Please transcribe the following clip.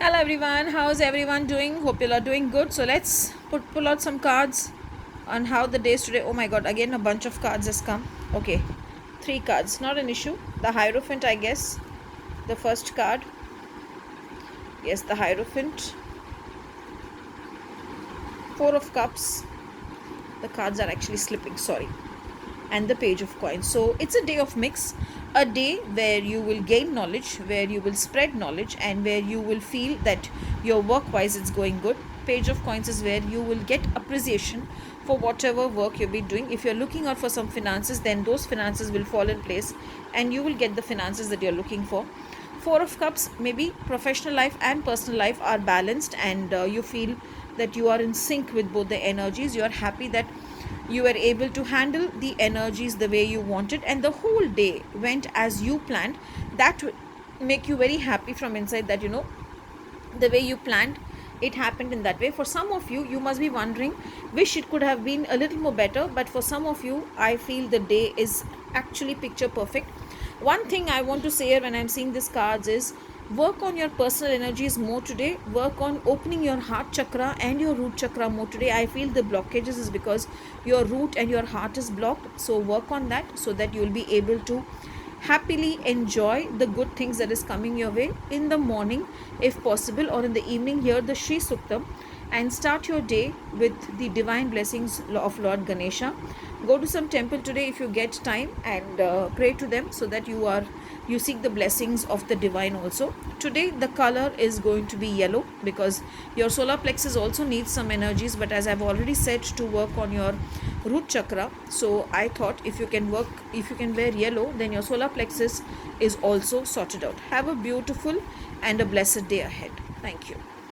Hello everyone, how's everyone doing? Hope you are doing good. So let's pull out some cards on how the days today. Oh my god, again a bunch of cards has come. Okay, three cards, not an issue. The Hierophant, I guess. The first card. Yes, the Hierophant. Four of Cups. The cards are actually slipping, sorry. And the Page of Coins. So it's a day of mix, a day where you will gain knowledge, where you will spread knowledge, and where you will feel that your work wise it's going good. Page of Coins is where you will get appreciation for whatever work you'll be doing. If you're looking out for some finances, then those finances will fall in place and you will get the finances that you're looking for. Four of Cups, maybe professional life and personal life are balanced, and you feel that you are in sync with both the energies. You are happy that you were able to handle the energies the way you wanted, and the whole day went as you planned. That will make you very happy from inside, that the way you planned it happened in that way. For some of you, you must be wondering, wish it could have been a little more better, but for some of you, I feel the day is actually picture perfect. One thing I want to say when I'm seeing these cards is, work on your personal energies more today. Work on opening your heart chakra and your root chakra more today. I feel the blockages is because your root and your heart is blocked. So work on that so that you'll be able to happily enjoy the good things that is coming your way in the morning, if possible, or in the evening. Hear the Shri Suktam and start your day with the divine blessings of Lord Ganesha. Go to some temple today if you get time, and pray to them so that you seek the blessings of the divine also. Today the color is going to be yellow because your solar plexus also needs some energies, but as I've already said, to work on your root chakra, so I thought if you can wear yellow, then your solar plexus is also sorted out. Have a beautiful and a blessed day ahead. Thank you.